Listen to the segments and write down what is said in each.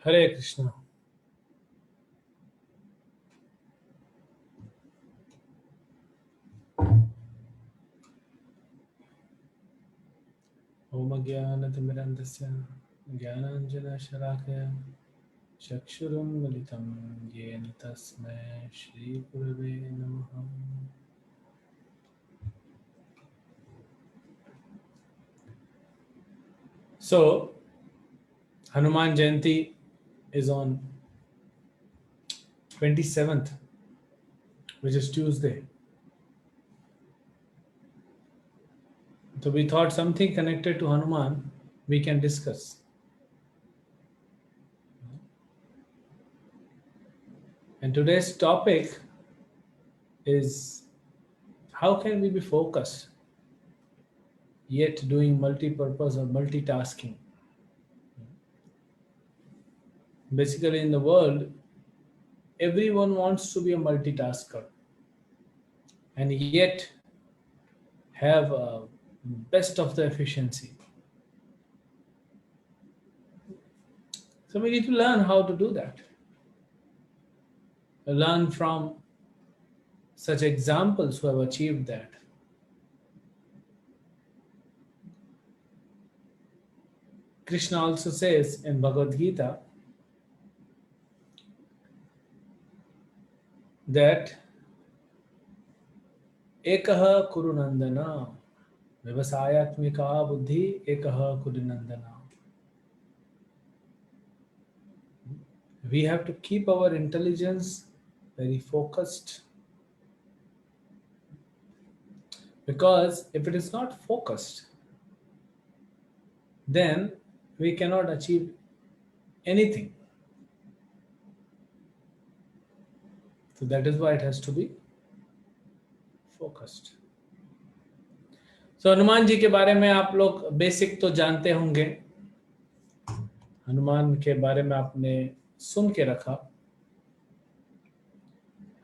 हरे कृष्ण। ओम ज्ञानतिमिरन्धस्य ज्ञानाञ्जनशलाकया चक्षुरुन्मिलितं येन तस्मै श्रीगुरवे नमः। So, Hanuman Jayanti is on 27th, which is Tuesday. So we thought something connected to Hanuman we can discuss. And today's topic is how can we be focused yet doing multi-purpose or multitasking? Basically, in the world, everyone wants to be a multitasker and yet have best of the efficiency. So we need to learn how to do that. Learn from such examples who have achieved that. Krishna also says in Bhagavad Gita that ekah kuru nandana vyavasayatmika buddhi ekah kuru nandana. We have to keep our intelligence very focused, because if it is not focused, then we cannot achieve anything. So that is why it has to be focused. So Hanuman ji के बारे में आप लोग basic तो जानते होंगे। हनुमान के बारे में आपने सुन के रखा।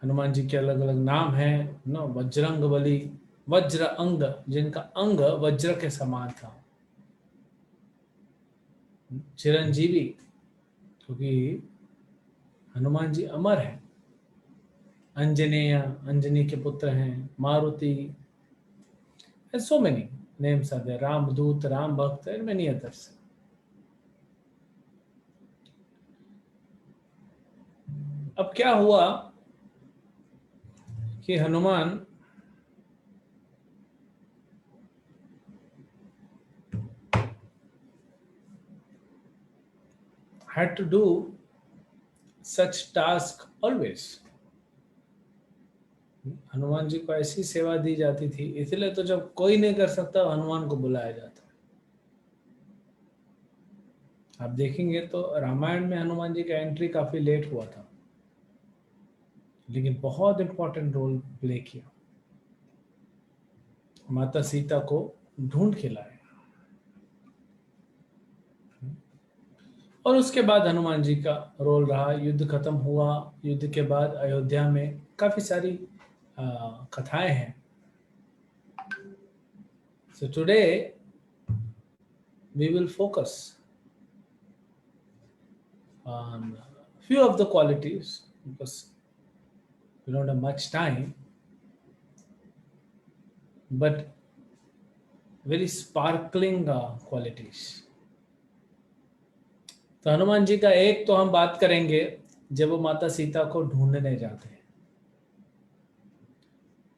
हनुमान जी के अलग अलग नाम हैं नो, वज्रंग बली, वज्र अंग, जिनका अंग वज्र के समान था। चिरंजीवी, क्योंकि हनुमान जी अमर हैं। अंजनेय, अंजनी के पुत्र हैं। Maruti, and so many names are there. रामदूत, राम भक्त, and many others. अब क्या हुआ कि Hanuman had to do such task always. Hanuman ji को ऐसी सेवा दी जाती थी, इसलिए तो जब कोई नहीं कर सकता हनुमान को बुलाया जाता। आप देखेंगे तो रामायण में हनुमान जी का एंट्री काफी लेट हुआ था, लेकिन बहुत इंपॉर्टेंट रोल प्ले किया। माता सीता को ढूंढ के लाए, और उसके बाद हनुमान जी का रोल रहा। युद्ध खत्म हुआ, युद्ध के बाद अयोध्या में काफी सारी कथाएं हैं। So today we will focus on few of the qualities, because we don't have much time, but very sparkling qualities. तो हनुमान जी का एक तो हम बात करेंगे जब वो माता सीता को ढूंढने जाते हैं।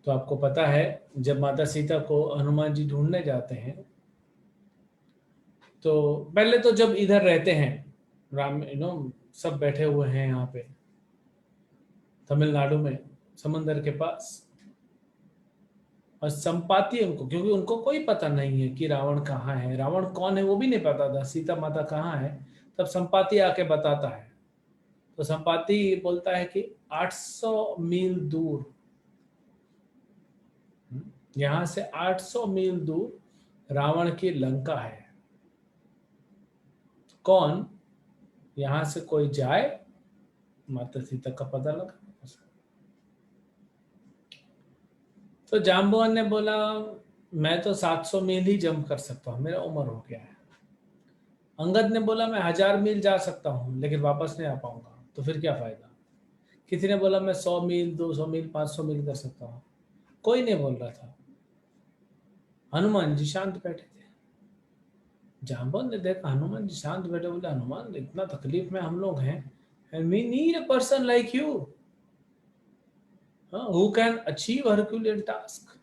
तो आपको पता है, जब माता सीता को हनुमान जी ढूंढने जाते हैं, तो पहले तो जब इधर रहते हैं, राम सब बैठे हुए हैं यहाँ पे तमिलनाडु में समंदर के पास, और संपाति उनको, क्योंकि उनको कोई पता नहीं है कि रावण कहाँ है, रावण कौन है वो भी नहीं पता था, सीता माता कहाँ है। तब संपाति आके बताता है। तो संपाति बोलता है कि 800 मील दूर, यहां से 800 मील दूर रावण की लंका है। कौन, यहां से कोई जाए, माता सीता का पता लगा। तो जाम्बवान ने बोला, मैं तो 700 मील ही जंप कर सकता हूं, मेरा उम्र हो गया है। अंगद ने बोला मैं 1000 मील जा सकता हूं लेकिन वापस नहीं आ पाऊंगा, तो फिर क्या फायदा। किसी ने बोला मैं 100 मील, 200 मील, 500 मील कर सकता हूं, कोई नहीं बोल रहा था। हनुमान जी शांत बैठे थे। जाम्बवन ने देखा हनुमान जी शांत बैठे, बोले हनुमान इतना तकलीफ में हम लोग हैं, and we need a person like you who can achieve herculean task.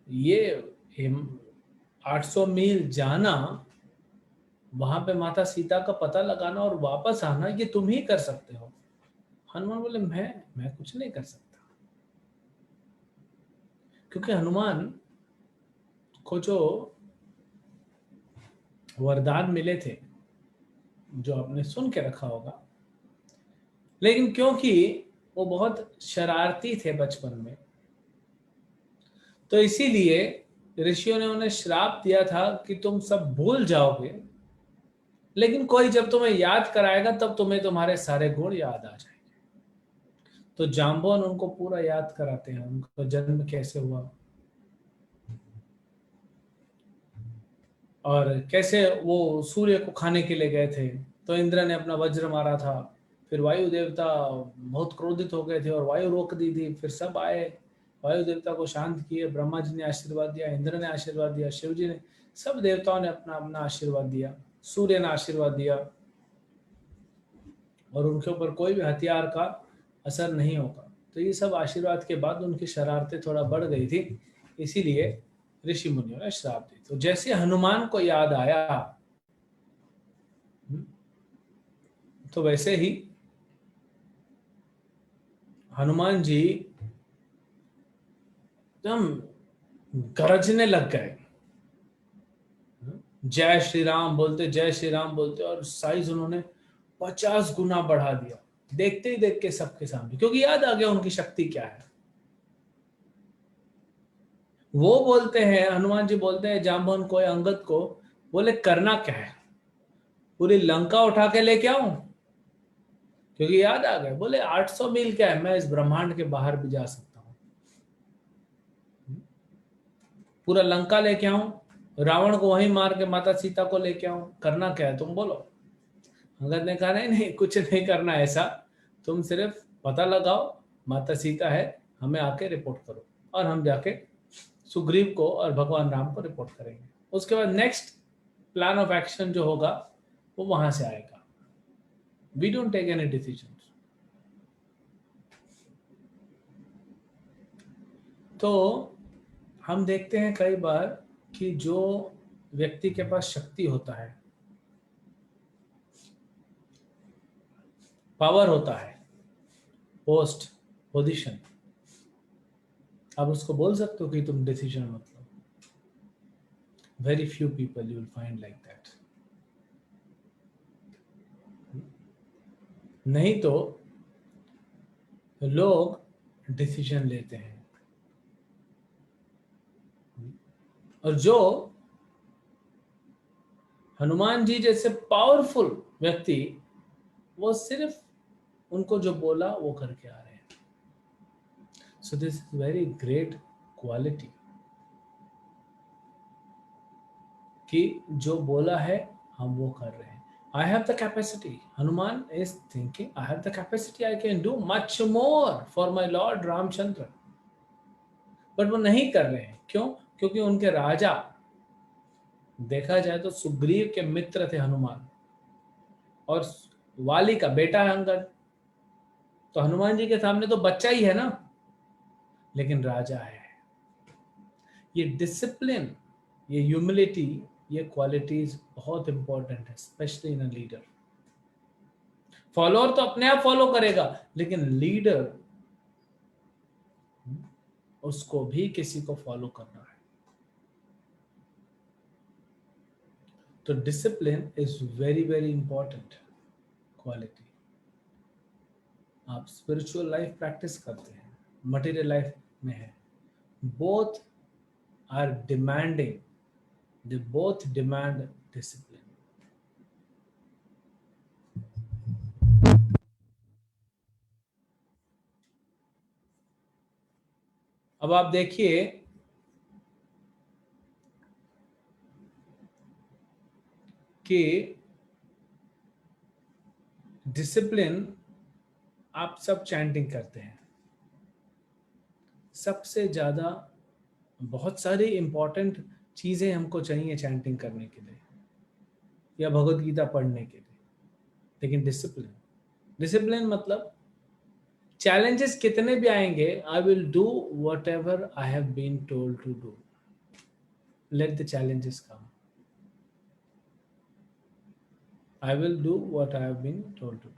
ये 800 मील जाना, वहां पे माता सीता का पता लगाना और वापस आना, ये तुम ही कर सकते हो। हनुमान बोले मैं कुछ नहीं कर सकता। क्योंकि हनुमान को जो वरदान मिले थे, जो आपने सुन के रखा होगा, लेकिन क्योंकि वो बहुत शरारती थे बचपन में, तो इसीलिए ऋषियों ने उन्हें श्राप दिया था कि तुम सब भूल जाओगे, लेकिन कोई जब तुम्हें याद कराएगा तब तुम्हें तुम्हारे सारे गुण याद आ जाएंगे। तो जाम्बवान उनको पूरा याद कराते हैं, उनका जन्म कैसे हुआ और कैसे वो सूर्य को खाने के लिए गए थे, तो इंद्र ने अपना वज्र मारा था, फिर वायु देवता बहुत क्रोधित हो गए थे और वायु रोक दी थी, फिर सब आए वायु देवता को शांत किए, ब्रह्मा जी ने आशीर्वाद दिया, इंद्र ने आशीर्वाद दिया, शिव जी ने, सब देवताओं ने अपना अपना आशीर्वाद दिया, सूर्य ने आशीर्वाद दिया, और उनके ऊपर कोई भी हथियार का असर नहीं होगा। तो ये सब आशीर्वाद के बाद उनकी शरारतें थोड़ा बढ़ गई थी, इसीलिए ऋषि मुनियों ने श्राप दी। तो जैसे हनुमान को याद आया, तो वैसे ही हनुमान जी एकदम गरजने लग गए, जय श्री राम बोलते, जय श्री राम बोलते, और साइज उन्होंने 50 गुना बढ़ा दिया, देखते ही देख के सबके सामने, क्योंकि याद आ गया उनकी शक्ति क्या है। वो बोलते हैं, हनुमान जी बोलते हैं जाम्बवन को या अंगद को, बोले करना क्या है, पूरी लंका उठा के लेके आऊं, क्योंकि याद आ गए, बोले 800 मील क्या है, मैं इस ब्रह्मांड के बाहर भी जा सकता हूँ, पूरा लंका लेके आऊं, रावण को वहीं मार के माता सीता को लेके आऊं, करना क्या है तुम बोलो। अंगद ने कहा नहीं नहीं, कुछ नहीं करना ऐसा, तुम सिर्फ पता लगाओ माता सीता है, हमें आके रिपोर्ट करो, और हम जाके सुग्रीव को और भगवान राम को रिपोर्ट करेंगे। उसके बाद नेक्स्ट प्लान ऑफ एक्शन जो होगा वो वहां से आएगा। We don't take any decision. तो हम देखते हैं कई बार कि जो व्यक्ति के पास शक्ति होता है, पावर होता है, पोस्ट, पोजीशन, आप उसको बोल सकते हो कि तुम डिसीजन मत लो। Very few people you will find like that. नहीं तो लोग डिसीजन लेते हैं, और जो हनुमान जी जैसे पावरफुल व्यक्ति, वो सिर्फ उनको जो बोला वो करके आ रहे हैं। So this is very great quality, कि जो बोला है हम वो कर रहे हैं। I have the capacity, Hanuman is thinking I have the capacity, I can do much more for my lord Ramchandra, but वो नहीं कर रहे हैं। क्यों? क्योंकि उनके राजा, देखा जाए तो सुग्रीव के मित्र थे हनुमान, और वाली का बेटा है अंगद, तो हनुमान जी के सामने तो बच्चा ही है ना, लेकिन राजा है। ये डिसिप्लिन, ये ह्यूमिलिटी, ये क्वालिटीज बहुत इंपॉर्टेंट है, specially in a leader. Follower तो अपने आप फॉलो करेगा, लेकिन लीडर, उसको भी किसी को फॉलो करना है। तो discipline is very very important quality. आप स्पिरिचुअल लाइफ प्रैक्टिस करते हैं, मटेरियल लाइफ में है, both are demanding, they both demand discipline. अब आप देखिए, कि डिसिप्लिन आप सब चैंटिंग करते हैं, सबसे ज्यादा बहुत सारी इंपॉर्टेंट चीजें हमको चाहिए चैंटिंग करने के लिए या भगवत गीता पढ़ने के लिए, लेकिन डिसिप्लिन, डिसिप्लिन मतलब चैलेंजेस कितने भी आएंगे, I will do whatever I have been told to do, let the challenges come, I will do what I have been told to do.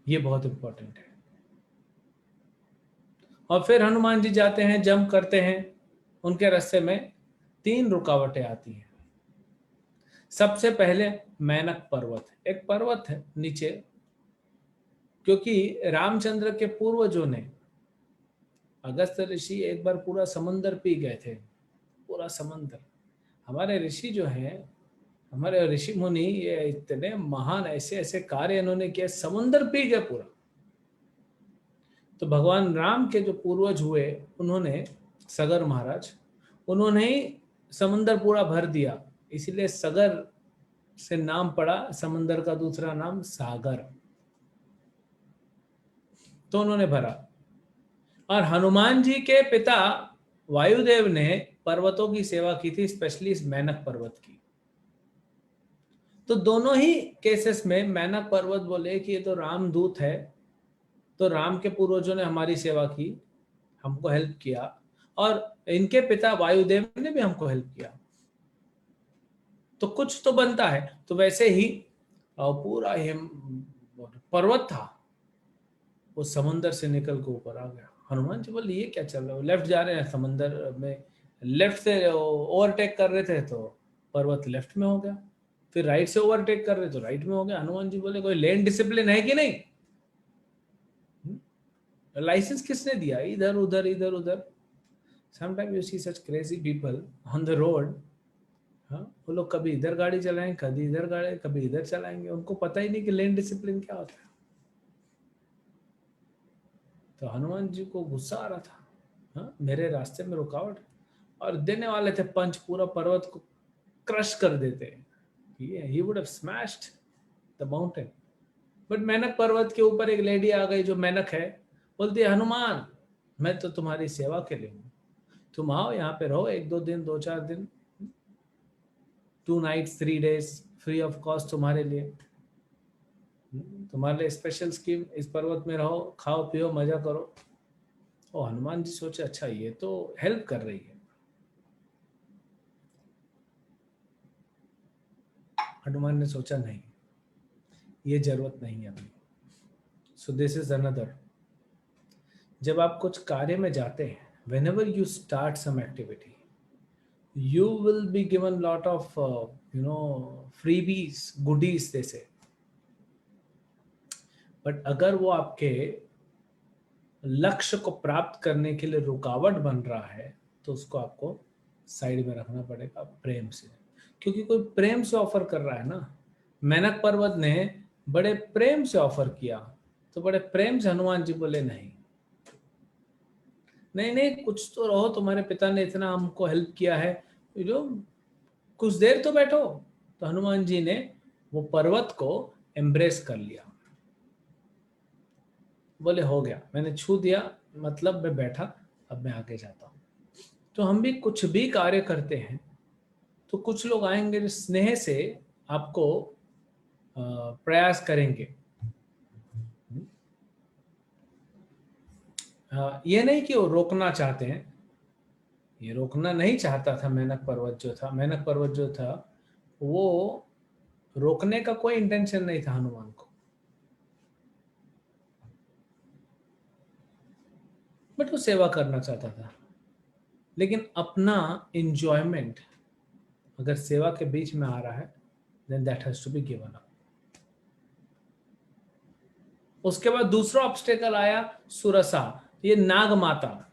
ये बहुत इंपॉर्टेंट है। और फिर हनुमान जी जाते हैं, जंप करते हैं, उनके रास्ते में 3 रुकावटें आती हैं। सबसे पहले मैनक पर्वत, एक पर्वत है नीचे, क्योंकि रामचंद्र के पूर्वजों ने, अगस्त्य ऋषि एक बार पूरा समंदर पी गए थे, पूरा समंदर। हमारे ऋषि जो हैं, हमारे ऋषि मुनि, ये इतने महान ऐसे ऐसे कार्य इन्होंने किए, समुंदर पी गए पूरा। तो भगवान राम के जो पूर्वज हुए, उन्होंने, सगर महाराज, उन्होंने ही समंदर पूरा भर दिया, इसीलिए सगर से नाम पड़ा, समंदर का दूसरा नाम सागर। तो उन्होंने भरा। और हनुमान जी के पिता वायुदेव ने पर्वतों की सेवा की थी, स्पेशली इस मैनक पर्वत की। तो दोनों ही केसेस में मैनक पर्वत बोले कि ये तो रामदूत है, तो राम के पूर्वजों ने हमारी सेवा की, हमको हेल्प किया, और इनके पिता वायुदेव ने भी हमको हेल्प किया, तो कुछ तो बनता है। तो वैसे ही पूरा पर्वत था, वो समुंदर से निकल के ऊपर आ गया। हनुमान जी बोले ये क्या चल रहा है, लेफ्ट जा रहे हैं समंदर में, लेफ्ट से ओवरटेक कर रहे थे तो पर्वत लेफ्ट में हो गया, फिर राइट से ओवरटेक कर रहे तो राइट में हो गया। हनुमान जी बोले कोई लेन डिसिप्लिन है कि नहीं, लाइसेंस किसने दिया, इधर उधर इधर उधर। Sometime you see such crazy people on the road, हाँ, वो लोग कभी इधर गाड़ी चलाएंगे, कभी इधर गाड़ी, कभी इधर चलाएंगे, उनको पता ही नहीं कि लेन डिसिप्लिन क्या होता है। तो हनुमान जी को गुस्सा आ रहा था, हाँ, मेरे रास्ते में रुकावट, और देने वाले थे पंच, पूरा पर्वत को क्रश कर देते, he would have smashed the mountain। But Mainak पर्वत के ऊपर एक लेडी आ गई जो मेनक है, बोलती है हनुमान, मैं तो तुम्हारी सेवा के लिए हूँ, तुम आओ यहाँ पे रहो 1-2 दिन, 2-4 दिन, 2 nights 3 days free of cost तुम्हारे लिए, तुम्हारे लिए स्पेशल स्कीम, इस पर्वत में रहो, खाओ पियो मजा करो। और हनुमान जी सोचे अच्छा ये तो हेल्प कर रही है। हनुमान ने सोचा नहीं, ये जरूरत नहीं है अभी। सो दिस इज अनदर, जब आप कुछ कार्य में जाते हैं, whenever you start some activity, you will be given lot of freebies, goodies they say, but अगर वो आपके लक्ष्य को प्राप्त करने के लिए रुकावट बन रहा है, तो उसको आपको साइड में रखना पड़ेगा प्रेम से, क्योंकि कोई प्रेम से ऑफर कर रहा है ना। मेनक पर्वत ने बड़े प्रेम से ऑफर किया, तो बड़े प्रेम से हनुमान जी बोले नहीं नहीं नहीं, कुछ तो रहो, तुम्हारे पिता ने इतना हमको हेल्प किया है, जो कुछ देर तो बैठो। तो हनुमान जी ने वो पर्वत को एम्ब्रेस कर लिया, बोले हो गया, मैंने छू दिया, मतलब मैं बैठा, अब मैं आगे जाता हूँ। तो हम भी कुछ भी कार्य करते हैं, तो कुछ लोग आएंगे जो स्नेह से आपको प्रयास करेंगे। ये नहीं कि वो रोकना चाहते हैं, ये रोकना नहीं चाहता था। मेनक पर्वत जो था वो रोकने का कोई इंटेंशन नहीं था हनुमान को, बट वो सेवा करना चाहता था। लेकिन अपना इंजॉयमेंट अगर सेवा के बीच में आ रहा है, then that has to be given up. उसके बाद दूसरा ऑब्स्टेकल आया, सुरसा, ये नाग माता,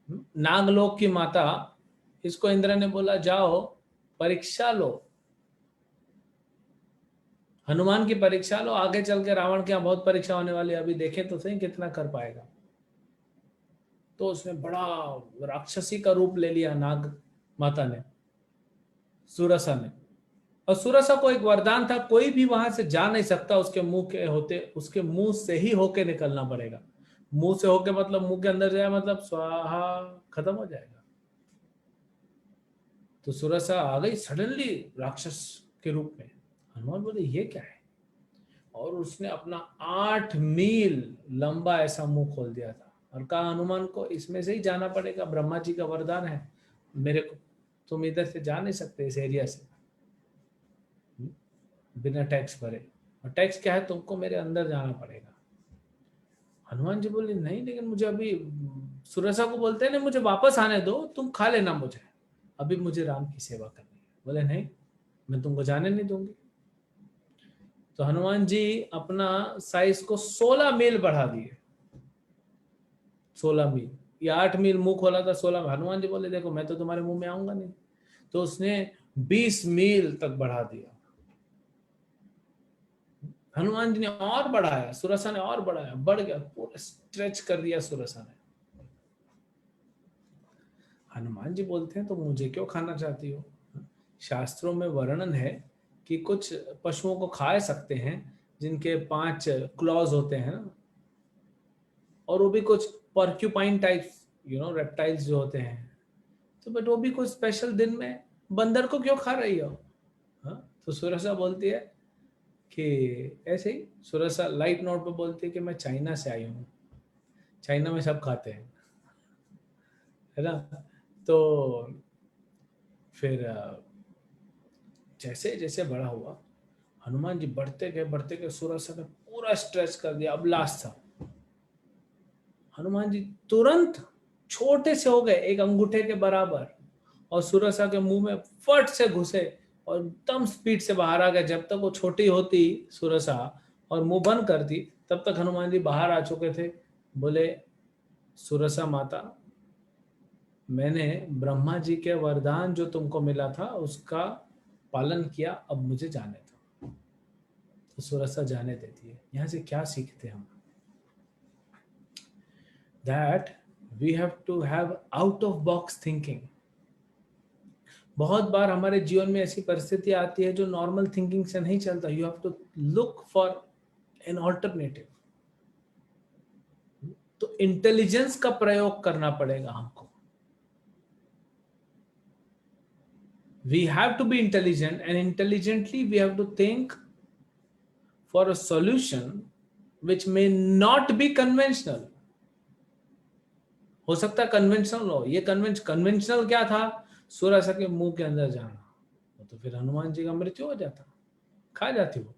नागलोक की माता। इसको इंद्र ने बोला जाओ परीक्षा लो, हनुमान की परीक्षा लो, आगे चल के रावण के यहाँ बहुत परीक्षा होने वाली है, अभी देखें तो सही कितना कर पाएगा। तो उसने बड़ा राक्षसी का रूप ले लिया, नाग माता ने, सुरसा ने। और सुरसा को एक वरदान था, कोई भी वहां से जा नहीं सकता, उसके मुंह के होते, उसके मुंह से ही होके निकलना पड़ेगा। मुंह से होके मतलब मुंह के अंदर जाए मतलब स्वाहा, खत्म हो जाएगा। तो सुरसा आ गई सडनली राक्षस के रूप में। हनुमान बोले ये क्या है, और उसने अपना 8 मील लंबा ऐसा मुंह खोल दिया था और कहा हनुमान को इसमें से ही जाना पड़ेगा, ब्रह्मा जी का वरदान है मेरे को, तुम इधर से जा नहीं सकते इस एरिया से बिना टैक्स भरे, और टैक्स क्या है, तुमको मेरे अंदर जाना पड़ेगा। हनुमान जी बोले नहीं, लेकिन मुझे अभी, सुरसा को बोलते हैं ना, मुझे वापस आने दो, तुम खा लेना मुझे, अभी मुझे राम की सेवा करनी है। बोले नहीं, मैं तुमको जाने नहीं दूंगी। तो हनुमान जी अपना साइज को 16 मील बढ़ा दिए। 16 मील या 8 मील मुंह खोला था, 16 हनुमान जी बोले देखो मैं तो तुम्हारे मुंह में आऊंगा नहीं। तो उसने 20 मील तक बढ़ा दिया। हनुमान जी ने और बढ़ाया, सुरसा ने और बढ़ाया, बढ़ गया, पूरा स्ट्रेच कर दिया सुरसा ने। हनुमान जी बोलते हैं तो मुझे क्यों खाना चाहती हो? शास्त्रों में वर्णन है कि कुछ पशुओं को खा सकते हैं जिनके 5 क्लॉज होते हैं ना, और वो भी कुछ पर्क्यूपाइन टाइप्स, रेप्टाइल्स जो होते हैं। तो बट वो भी कोई स्पेशल दिन में बंदर को क्यों खा रही हो? हाँ, तो सुरसा बोलती है कि ऐसे ही, सुरसा लाइट नोट पे बोलती है कि मैं चाइना से आई हूँ, चाइना में सब खाते हैं, है ना। तो फिर जैसे जैसे बड़ा हुआ, हनुमान जी बढ़ते गए, सुरसा ने पूरा स्ट्रेच कर दिया, अब लास्ट था। हनुमान जी तुरंत छोटे से हो गए, एक अंगूठे के बराबर, और सुरसा के मुंह में फट से घुसे और एकदम स्पीड से बाहर आ गए। जब तक वो छोटी होती सुरसा और मुंह बंद करती, तब तक हनुमान जी बाहर आ चुके थे। बोले सुरसा माता, मैंने ब्रह्मा जी के वरदान जो तुमको मिला था उसका पालन किया, अब मुझे जाने दो। तो सुरसा जाने देती है। यहां से क्या सीखते हम? That we have to have out of box thinking. बहुत बार हमारे जीवन में ऐसी परिस्थिति आती है जो नॉर्मल थिंकिंग से नहीं चलता। You have to look for an alternative. तो इंटेलिजेंस का प्रयोग करना पड़ेगा हमको। We have to be intelligent and intelligently we have to think for a solution which may not be conventional. हो सकता है कन्वेंशनल हो, ये कन्वेंशनल क्या था? सुरसा के मुंह के अंदर जाना। तो फिर हनुमान जी का मृत्यु हो जाता, खा जाती वो।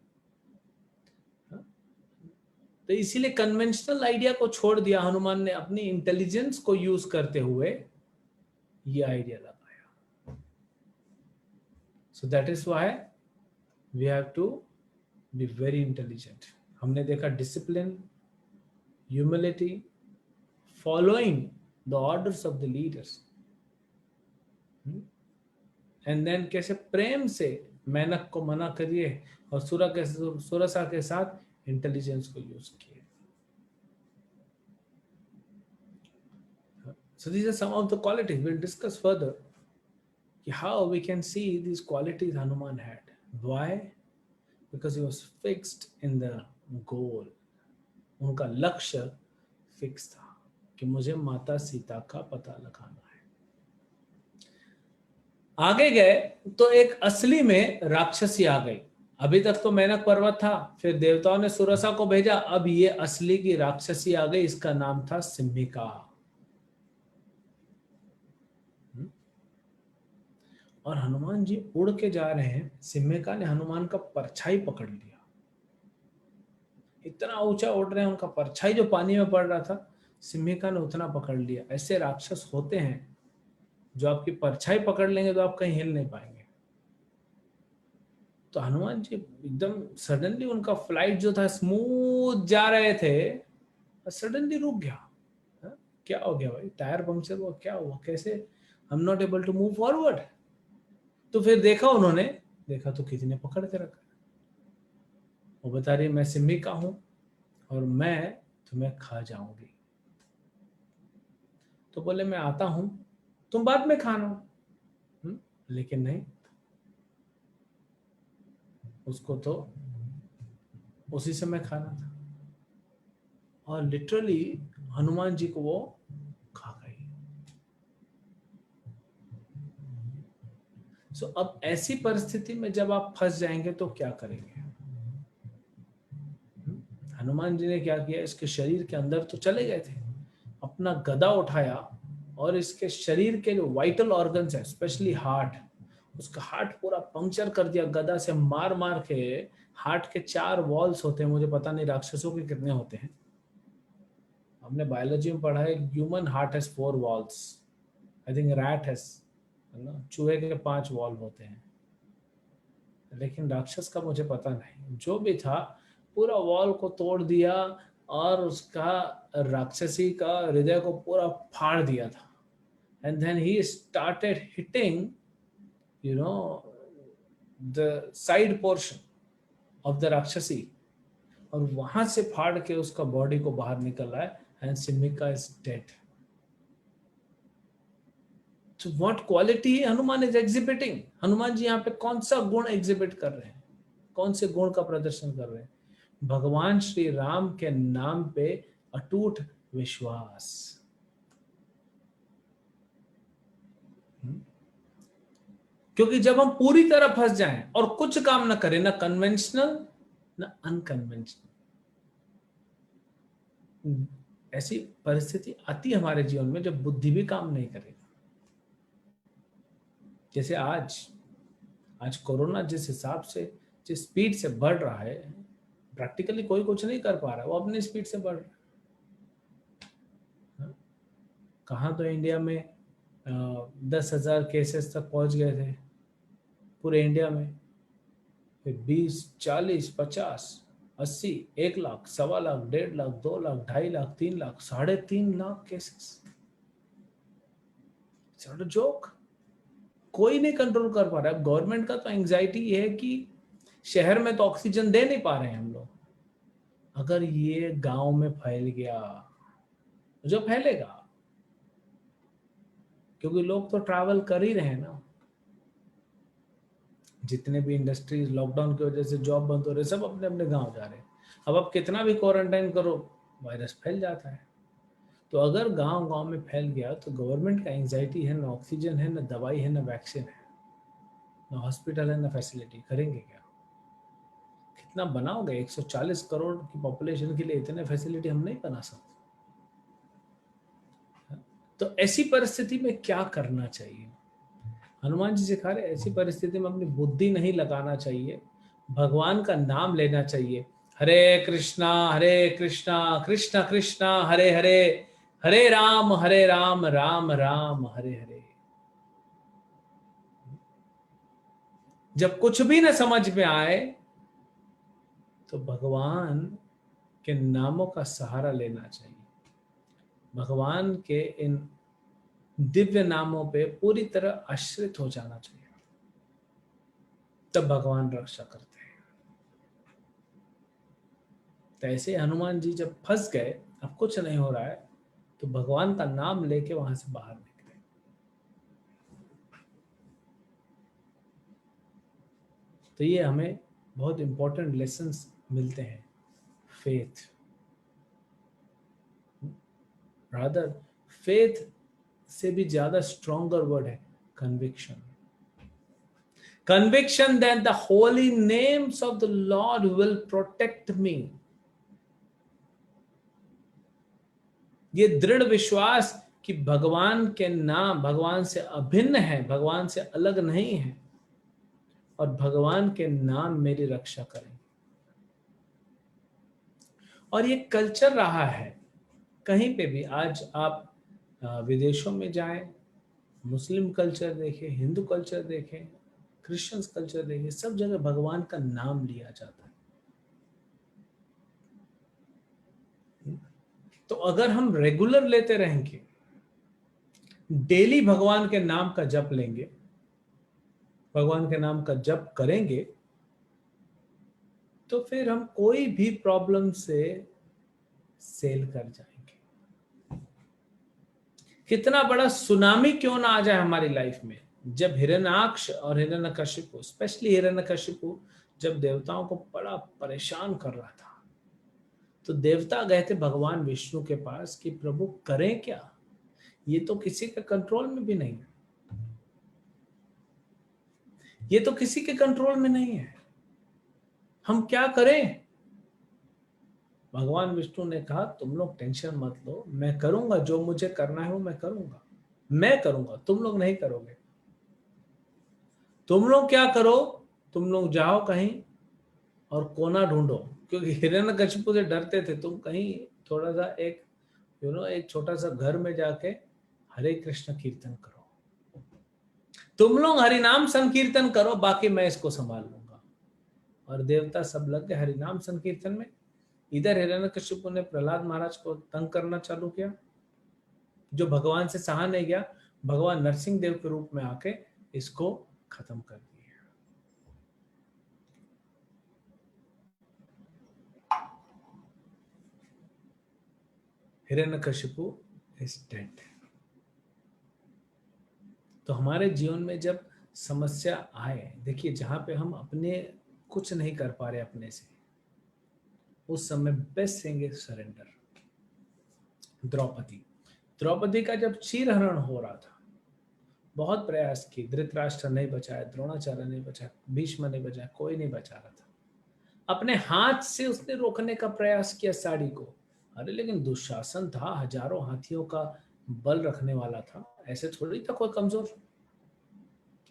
तो इसीलिए कन्वेंशनल आइडिया को छोड़ दिया हनुमान ने, अपनी इंटेलिजेंस को यूज करते हुए ये आइडिया लगाया। So that is why we have to be very intelligent. हमने देखा discipline, humility, following the orders of the leaders, and then कैसे प्रेम से मेनक को मना करिए और सुरसा के साथ इंटेलिजेंस को यूज किए। So these are some of the qualities. We'll discuss further how we can see these qualities Hanuman had. Why? Because he was fixed in the goal. उनका लक्ष्य फिक्स था कि मुझे माता सीता का पता लगाना है। आगे गए तो एक असली में राक्षसी आ गई। अभी तक तो मेनक पर्वत था, फिर देवताओं ने सुरसा को भेजा, अब ये असली की राक्षसी आ गई। इसका नाम था सिम्मिका। और हनुमान जी उड़ के जा रहे हैं, सिम्मिका ने हनुमान का परछाई पकड़ लिया। इतना ऊंचा उड़ रहे हैं, उनका परछाई जो पानी में पड़ रहा था, सिम्मिका ने उतना पकड़ लिया। ऐसे राक्षस होते हैं जो आपकी परछाई पकड़ लेंगे तो आप कहीं हिल नहीं पाएंगे। तो हनुमान जी एकदम सडनली, उनका फ्लाइट जो था स्मूथ जा रहे थे, सडनली रुक गया। हा? क्या हो गया भाई, टायर पंक्चर हुआ, क्या हुआ, कैसे? I am not able to move forward. तो फिर देखा उन्होंने, देखा तो किसी ने पकड़ के रखा। वो बता रही मैं सिम्मिका हूं और मैं तुम्हें खा जाऊंगी। तो बोले मैं आता हूं, तुम बाद में खाना। लेकिन नहीं, उसको तो उसी समय खाना था, और लिटरली हनुमान जी को वो खा गई। सो अब ऐसी परिस्थिति में जब आप फंस जाएंगे तो क्या करेंगे? हनुमान जी ने क्या किया, इसके शरीर के अंदर तो चले गए थे, अपना गदा उठाया और इसके शरीर के जो वाइटल ऑर्गन्स है, स्पेशली हार्ट, उसका हार्ट पूरा पंक्चर कर दिया गदा से मार मार के। हार्ट के 4 वॉल्स होते हैं, मुझे पता नहीं राक्षसों के कितने होते हैं, हमने बायोलॉजी में पढ़ा है human heart has 4 walls, I think rat has, है ना, चूहे के 5 वॉल्व होते हैं, लेकिन राक्षस का मुझे पता नहीं। जो भी था पूरा वॉल को तोड़ दिया और उसका राक्षसी का हृदय को पूरा फाड़ दिया था। And then he started hitting the side portion of the rakshasi, और वहां से फाड़ के उसका बॉडी को बाहर निकल रहा है, and Simika is dead. So what quality Hanuman is exhibiting? Hanuman ji यहाँ पे कौन सा गुण एग्जिबिट कर रहे हैं, कौन से गुण का प्रदर्शन कर रहे हैं? भगवान श्री राम के नाम पे अटूट विश्वास। क्योंकि जब हम पूरी तरह फंस जाएं और कुछ काम ना करें, ना कन्वेंशनल ना अनकन्वेंशनल, ऐसी परिस्थिति आती है हमारे जीवन में जब बुद्धि भी काम नहीं करेगी। जैसे आज कोरोना जिस हिसाब से, जिस स्पीड से बढ़ रहा है, प्रैक्टिकली कोई कुछ नहीं कर पा रहा, वो अपनी स्पीड से बढ़ रहा है। कहाँ तो इंडिया में 10,000 केसेस तक पहुंच गए थे पूरे इंडिया में, फिर 20, 40, 50, 80, 1 लाख, 1.25 लाख, 1.5 लाख, 2 लाख, 2.5 लाख, 3 लाख, 3.5 लाख केसेस। जोक, कोई नहीं कंट्रोल कर पा रहा है। गवर्नमेंट का तो एंजाइटी है कि शहर में तो ऑक्सीजन दे नहीं पा रहे हैं हम लोग, अगर ये गांव में फैल गया, जो फैलेगा, क्योंकि लोग तो ट्रैवल कर ही रहे हैं ना, जितने भी इंडस्ट्रीज लॉकडाउन की वजह से जॉब बंद हो रहे, सब अपने अपने गांव जा रहे हैं। अब आप कितना भी क्वारंटाइन करो, वायरस फैल जाता है। तो अगर गांव गांव में फैल गया तो गवर्नमेंट का एंजाइटी है, ना ऑक्सीजन है, ना दवाई है, ना वैक्सीन है, ना हॉस्पिटल है, ना फैसिलिटी, करेंगे क्या? कितना बनाओगे? 140 करोड़ की पॉपुलेशन के लिए इतने फैसिलिटी हम नहीं बना सकते। तो ऐसी परिस्थिति में क्या करना चाहिए? हनुमान जी सिखा रहे, ऐसी परिस्थिति में अपनी बुद्धि नहीं लगाना चाहिए, भगवान का नाम लेना चाहिए। हरे कृष्णा कृष्ण कृष्ण हरे हरे, हरे राम राम राम हरे हरे। जब कुछ भी न समझ में आए तो भगवान के नामों का सहारा लेना चाहिए, भगवान के इन दिव्य नामों पे पूरी तरह आश्रित हो जाना चाहिए, तब भगवान रक्षा करते हैं। तो ऐसे हनुमान जी जब फंस गए, अब कुछ नहीं हो रहा है, तो भगवान का नाम लेके वहां से बाहर निकले। तो ये हमें बहुत इंपॉर्टेंट लेसन्स मिलते हैं। फेथ, रादर फेथ से भी ज्यादा स्ट्रॉन्गर वर्ड है conviction. Conviction that the holy names of the Lord will protect me. ये दृढ़ विश्वास कि भगवान के नाम भगवान से अभिन्न है, भगवान से अलग नहीं है, और भगवान के नाम मेरी रक्षा करेंगे। और ये कल्चर रहा है कहीं पे भी। आज आप विदेशों में जाएं, मुस्लिम कल्चर देखें, हिंदू कल्चर देखें, क्रिश्चियंस कल्चर देखें, सब जगह भगवान का नाम लिया जाता है। तो अगर हम रेगुलर लेते रहेंगे, डेली भगवान के नाम का जप लेंगे, भगवान के नाम का जप करेंगे, तो फिर हम कोई भी प्रॉब्लम से सेल कर जाएंगे। कितना बड़ा सुनामी क्यों ना आ जाए हमारी लाइफ में, जब हिरण्याक्ष और हिरण्यकशिपु, स्पेशली हिरण्यकशिपु जब देवताओं को बड़ा परेशान कर रहा था, तो देवता गए थे भगवान विष्णु के पास कि प्रभु करें क्या, ये तो किसी के कंट्रोल में भी नहीं है, ये तो किसी के कंट्रोल में नहीं है, हम क्या करें। भगवान विष्णु ने कहा तुम लोग टेंशन मत लो, मैं करूंगा, जो मुझे करना है वो मैं करूंगा, मैं करूंगा, तुम लोग नहीं करोगे। तुम लोग क्या करो, तुम लोग जाओ कहीं और कोना ढूंढो, क्योंकि हिरण्यकशिपु से डरते थे, तुम कहीं थोड़ा सा एक एक छोटा सा घर में जाके हरे कृष्ण कीर्तन करो, तुम लोग हरिनाम संकीर्तन करो, बाकी मैं इसको संभाल लूंगा। और देवता सब लग गए हरिनाम संकीर्तन में। इधर हिरण्यकशिपु ने प्रहलाद महाराज को तंग करना चालू किया, जो भगवान से सहा नहीं गया, भगवान नरसिंह देव के रूप में आके इसको खत्म कर दिया। Hiranyakashipu is dead. तो हमारे जीवन में जब समस्या आए, देखिए जहां पे हम अपने कुछ नहीं कर पा रहे अपने से, उस समय best thing is surrender. Draupadi का जब चीरहरण हो रहा था, बहुत प्रयास की, धृतराष्ट्र नहीं बचाया, द्रोणाचार्य नहीं बचाया, भीष्म नहीं बचाया, कोई नहीं बचा रहा था, अपने हाथ से उसने रोकने का प्रयास किया साड़ी को। अरे लेकिन दुशासन था, हजारों हाथियों का बल रखने वाला था, ऐसे थोड़ी था कोई कमजोर।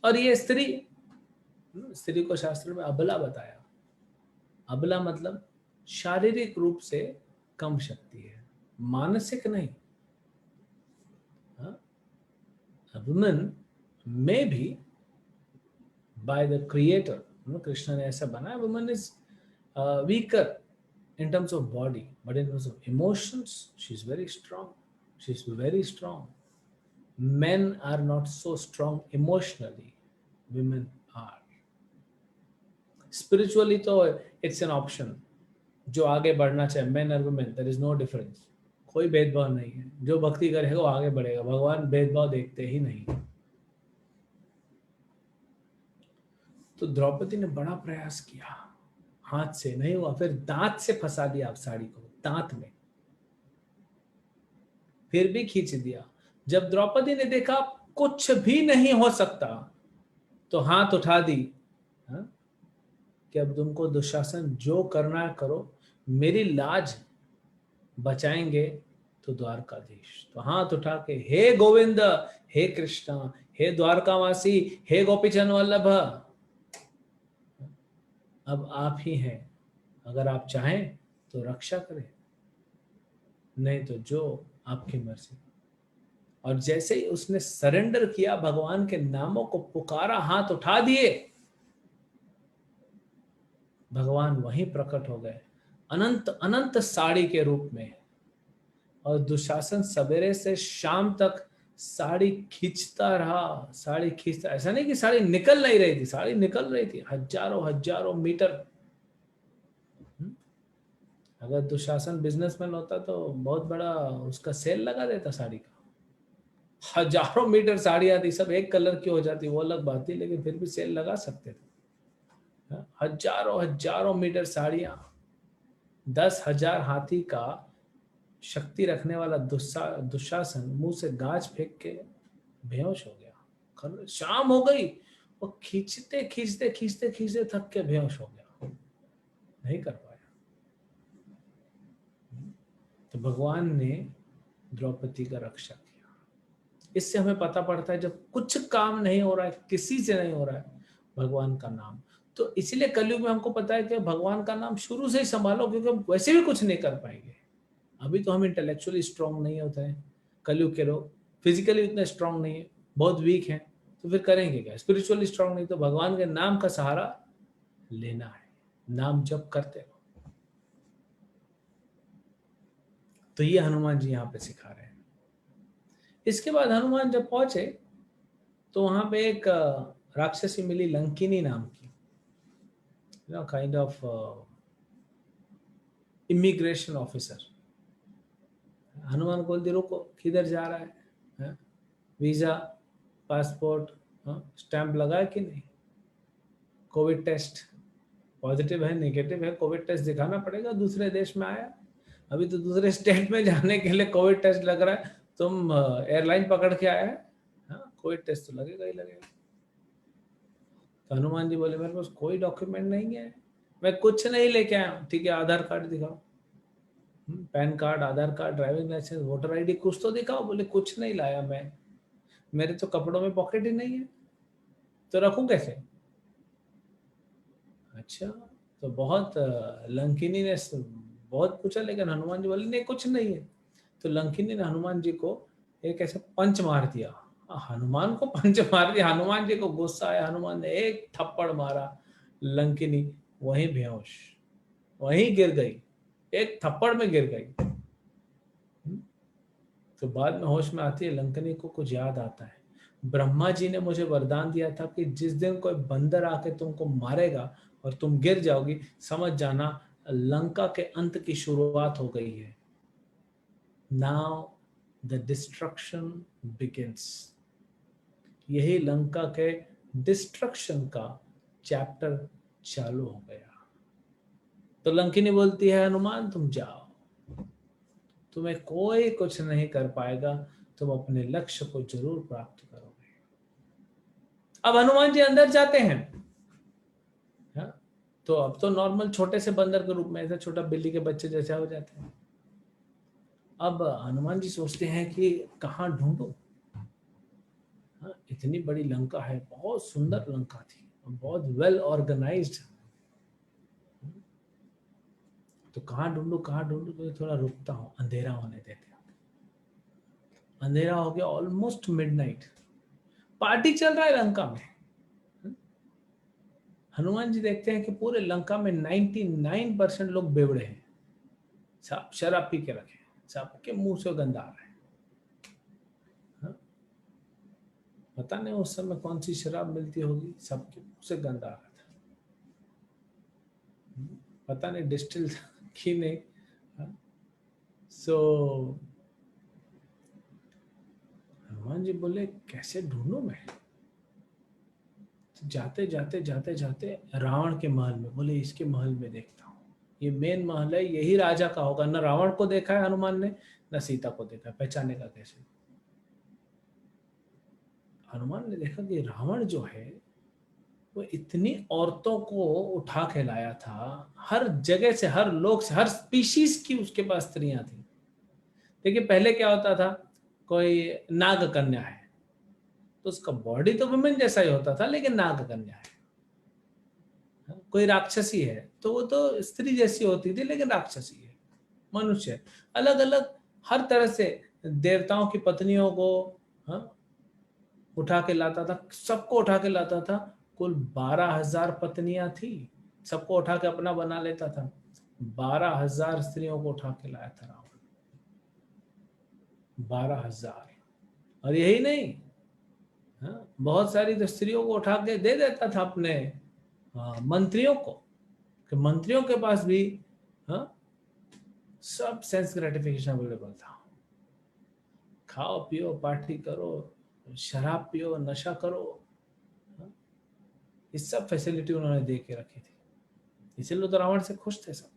और ये स्त्री, स्त्री को शास्त्र में अबला बताया। अबला मतलब शारीरिक रूप से कम शक्ति है, मानसिक नहीं। वुमेन में भी by the creator, कृष्ण ने ऐसा बनाया, woman is weaker in terms of body, but in terms of emotions she is very strong, she is very strong. Men are not so strong emotionally, women are. Spiritually तो it's an option, जो आगे बढ़ना चाहे, men और women there is no difference, कोई भेदभाव नहीं है, जो भक्ति करेगा वो आगे बढ़ेगा, भगवान भेदभाव देखते ही नहीं। तो द्रौपदी ने बड़ा प्रयास किया, हाथ से नहीं हुआ, फिर दांत से फंसा दिया आप साड़ी को, दांत में, फिर भी खींच दिया। जब द्रौपदी ने देखा कुछ भी नहीं हो सकता, तो हाथ उठा दी, हाँ? कि अब तुमको दुशासन जो करना है करो, मेरी लाज बचाएंगे तो द्वारकाधीश। तो हाथ उठा के हे गोविंद, हे कृष्ण, हे द्वारकावासी, हे गोपीचंद वल्लभ, अब आप ही हैं, अगर आप चाहें तो रक्षा करें, नहीं तो जो आपकी मर्जी। और जैसे ही उसने सरेंडर किया, भगवान के नामों को पुकारा, हाथ उठा दिए, भगवान वहीं प्रकट हो गए अनंत अनंत साड़ी के रूप में। और दुशासन सवेरे से शाम तक साड़ी खींचता रहा, साड़ी खींचता, ऐसा नहीं कि साड़ी निकल नहीं रही थी, साड़ी निकल रही थी, हजारों हजारों मीटर। अगर दुशासन बिजनेसमैन होता तो बहुत बड़ा उसका सेल लगा देता साड़ी का, हजारों मीटर साड़ी आती, सब एक कलर की हो जाती, वो अलग बात थी, लेकिन फिर भी सेल लगा सकते थे। हजारों हजारों मीटर साड़ियां, 10,000 हाथी का शक्ति रखने वाला दुशासन मुंह से गाज फेंक के बेहोश हो गया। शाम हो गई, वो खींचते खींचते खींचते खींचते थक के बेहोश हो गया, नहीं कर पाया। तो भगवान ने द्रौपदी का रक्षा किया। इससे हमें पता पड़ता है जब कुछ काम नहीं हो रहा है, किसी से नहीं हो रहा है, भगवान का नाम। तो इसलिए कलयुग में हमको पता है कि भगवान का नाम शुरू से ही संभालो, क्योंकि हम वैसे भी कुछ नहीं कर पाएंगे। अभी तो हम इंटेलेक्चुअली स्ट्रांग नहीं होते हैं, कलयुग के लोग फिजिकली उतने स्ट्रांग नहीं है, बहुत वीक हैं, तो फिर करेंगे क्या, स्पिरिचुअली स्ट्रांग नहीं, तो भगवान के नाम का सहारा लेना है, नाम जप करते रहो। तो ये हनुमान जी यहाँ पे सिखा रहे हैं। इसके बाद हनुमान जब पहुंचे तो वहां पे एक राक्षसी मिली, लंकिनी नाम की, kind of immigration officer. Hanuman बोल दी रुको, किधर जा रहा है, है? वीजा, पासपोर्ट, स्टैंप लगा है कि नहीं? कोविड टेस्ट पॉजिटिव है नेगेटिव है, कोविड टेस्ट दिखाना पड़ेगा। दूसरे देश में आया, अभी तो दूसरे स्टेट में जाने के लिए कोविड टेस्ट लग रहा है। तुम एयरलाइन पकड़ के आया है, हाँ, कोविड टेस्ट तो लगेगा ही लगेगा। तो हनुमान जी बोले मेरे पास कोई डॉक्यूमेंट नहीं है, मैं कुछ नहीं लेके आया हूँ। ठीक है, आधार कार्ड दिखाओ, PAN card, Aadhaar card, driving licence, voter ID, कुछ तो दिखाओ। बोले कुछ नहीं लाया मैं, मेरे तो कपड़ों में पॉकेट ही नहीं है, तो रखूं कैसे? अच्छा, तो बहुत लंकिनी ने बहुत पूछा, लेकिन हनुमान जी बोले नहीं कुछ नहीं है। तो लंकिनी ने हनुमान जी को एक ऐसे पंच मार दिया। हनुमान को पंच मार दिया, हनुमान जी को गुस्सा आया, हनुमान ने एक थप्पड़ मारा, लंकिनी वहीं बेहोश, वहीं गिर गई, एक थप्पड़ में गिर गई। तो बाद में होश में आती है, लंकिनी को कुछ याद आता है, ब्रह्मा जी ने मुझे वरदान दिया था कि जिस दिन कोई बंदर आके तुमको मारेगा और तुम गिर जाओगी, समझ जाना लंका के अंत की शुरुआत हो गई है। Now the destruction begins. यही लंका के डिस्ट्रक्शन का चैप्टर चालू हो गया। तो लंकिनी बोलती है हनुमान तुम जाओ, तुम्हें कोई कुछ नहीं कर पाएगा, तुम अपने लक्ष्य को जरूर प्राप्त करोगे। अब हनुमान जी अंदर जाते हैं, हाँ? तो अब तो नॉर्मल छोटे से बंदर के रूप में, ऐसा छोटा बिल्ली के बच्चे जैसा हो जाते हैं। अब हनुमान जी सोचते हैं कि कहाँ ढूंढूं, हाँ? इतनी बड़ी लंका है, बहुत सुंदर लंका थी, बहुत वेल ऑर्गेनाइज्ड, तो कहाँ ढूंढूं कहाँ ढूंढूं, तो थोड़ा रुकता हूँ, अंधेरा होने देते हैं। अंधेरा हो गया, ऑलमोस्ट मिडनाइट, पार्टी चल रहा है लंका में। हनुमान जी देखते हैं कि पूरे लंका में 99% लोग बेवड़े हैं, सब शराब पी के रखे, सबके मुंह से गंदा आ रहा है। हाँ? पता नहीं उस समय कौन सी शराब मिलती होगी, सबके मुंह से गंदा आ रहा था। पता नहीं डिस्टिल की नहीं। सो हनुमान जी बोले कैसे ढूंढूं मैं? जाते जाते जाते जाते रावण के महल में, बोले इसके महल में देखता हूँ, ये मेन महल है, यही राजा का होगा। न रावण को देखा है हनुमान ने, न सीता को देखा, पहचानेगा कैसे? हनुमान ने देखा कि रावण जो है वो इतनी औरतों को उठा के लाया था, हर जगह से, हर लोग से, हर स्पीशीज की उसके पास स्त्रियां थी। देखिए पहले क्या होता था, कोई नाग कन्या है तो उसका बॉडी तो वुमेन जैसा ही होता था, लेकिन नाग कन्या है। कोई राक्षसी है तो वो तो स्त्री जैसी होती थी, लेकिन राक्षसी है। मनुष्य अलग अलग, हर तरह से देवताओं की पत्नियों को, हाँ, उठा के लाता था, सबको उठा के लाता था। कुल 12,000 पत्नियां थी, सबको उठा के अपना बना लेता था। 12,000 स्त्रियों को उठा के लाया था रावण, 12,000। और यही नहीं, हाँ, बहुत सारी तो स्त्रियों को उठा के दे देता था अपने मंत्रियों को, कि मंत्रियों के पास भी, हाँ, सब सेंस ग्रेटिफिकेशन अवेलेबल था। खाओ पियो पार्टी करो, शराब पियो, नशा करो, हाँ? ये सब फैसिलिटी उन्होंने दे के रखी थी, इसीलिए तो रावण से खुश थे सब।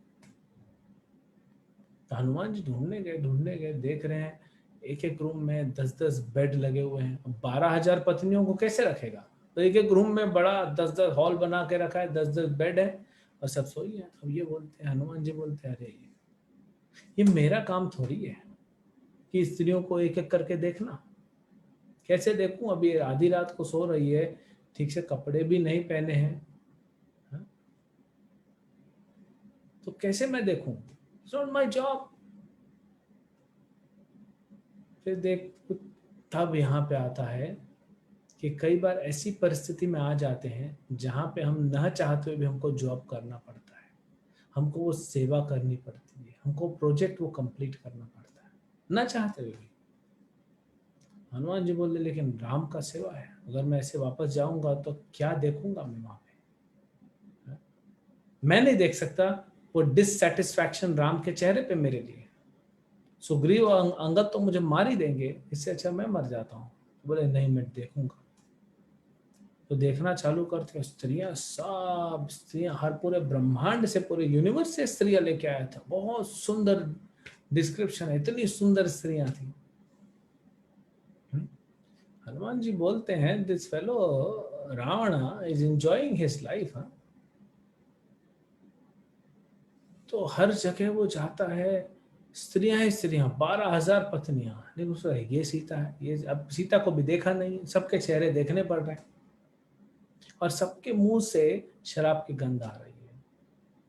तो हनुमान जी ढूंढने गए, देख रहे हैं एक एक रूम में 10-10 बेड लगे हुए हैं। अब 12,000 पत्नियों को कैसे रखेगा? तो एक एक रूम में बड़ा 10-10 हॉल बना के रखा है, 10-10 बेड है और सब सोई है। अब ये बोलते हैं, हनुमान जी बोलते हैं अरे ये मेरा काम थोड़ी है कि स्त्रियों को एक एक करके देखना, कैसे देखूं? अभी आधी रात को सो रही है, ठीक से कपड़े भी नहीं पहने हैं, हाँ? तो कैसे मैं देखूं? It's not my job. फिर देख, तब यहाँ पे आता है कि कई बार ऐसी परिस्थिति में आ जाते हैं जहाँ पे हम न चाहते हुए भी हमको जॉब करना पड़ता है, हमको वो सेवा करनी पड़ती है, हमको प्रोजेक्ट वो कंप्लीट करना पड़ता है, न चाहते हुए भी। हनुमान जी बोले लेकिन राम का सेवा है, अगर मैं ऐसे वापस जाऊंगा तो क्या देखूंगा मैं वहां पे? मैं नहीं देख सकता वो डिससेटिस्फैक्शन राम के चेहरे पे मेरे लिए। सुग्रीव और अंगद तो मुझे मार ही देंगे, इससे अच्छा मैं मर जाता हूँ। बोले नहीं, मैं देखूंगा। तो देखना चालू करते हैं, स्त्रियां, सब स्त्रियां, हर पूरे ब्रह्मांड से, पूरे यूनिवर्स से स्त्रियां लेके आया था। बहुत सुंदर डिस्क्रिप्शन है, इतनी सुंदर स्त्रियां थी। हनुमान जी बोलते हैं, this fellow Ravan is enjoying his life. तो हर जगह वो जाता है, स्त्रियां ही स्त्रियां, 12,000 पत्नियां। लेकिन उसका ये सीता है, ये अब सीता को भी देखा नहीं, सबके चेहरे देखने पड़ रहे हैं और सबके मुंह से शराब की गंध आ रही है।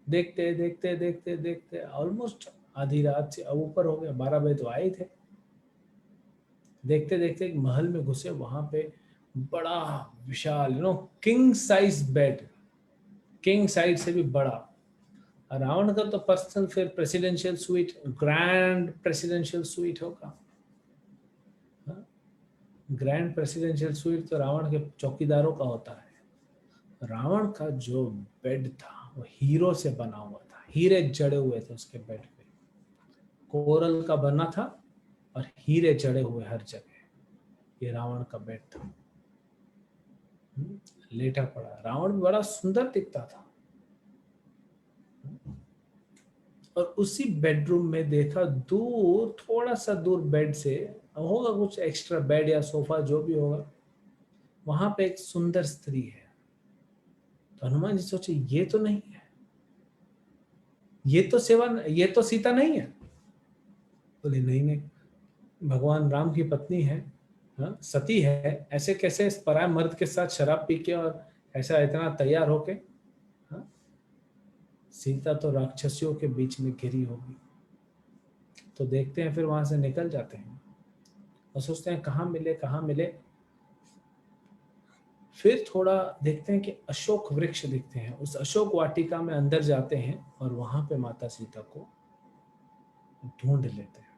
देखते देखते देखते देखते ऑलमोस्ट आधी रात से अब ऊपर हो गया, 12 बजे तो आए थे। देखते देखते एक महल में घुसे, वहां पे बड़ा विशाल king size bed, king size से भी बड़ा। रावण का तो पर्सनल फिर presidential suite, grand presidential suite होगा। ग्रैंड प्रेसिडेंशियल स्वीट तो रावण के चौकीदारों का होता है। रावण का जो बेड था वो हीरो से बना हुआ था, हीरे जड़े हुए थे उसके बेड पे, कोरल का बना था और हीरे जड़े हुए हर जगह। ये रावण का बेड था। लेटा पड़ा रावण भी बड़ा सुंदर दिखता था। और उसी बेडरूम में देखा, दूर, थोड़ा सा दूर बेड से होगा कुछ एक्स्ट्रा बेड या सोफा जो भी होगा, वहां पे एक सुंदर स्त्री है। तो हनुमान जी सोचे ये तो नहीं है, ये तो सीता नहीं है। बोले नहीं नहीं, भगवान राम की पत्नी है, हाँ, सती है, ऐसे कैसे इस पराये मर्द के साथ शराब पी के और ऐसा इतना तैयार होके। हाँ, सीता तो राक्षसियों के बीच में घिरी होगी। तो देखते हैं, फिर वहां से निकल जाते हैं और सोचते हैं कहाँ मिले कहाँ मिले। फिर थोड़ा देखते हैं कि अशोक वृक्ष दिखते हैं, उस अशोक वाटिका में अंदर जाते हैं और वहां पे माता सीता को ढूंढ लेते हैं।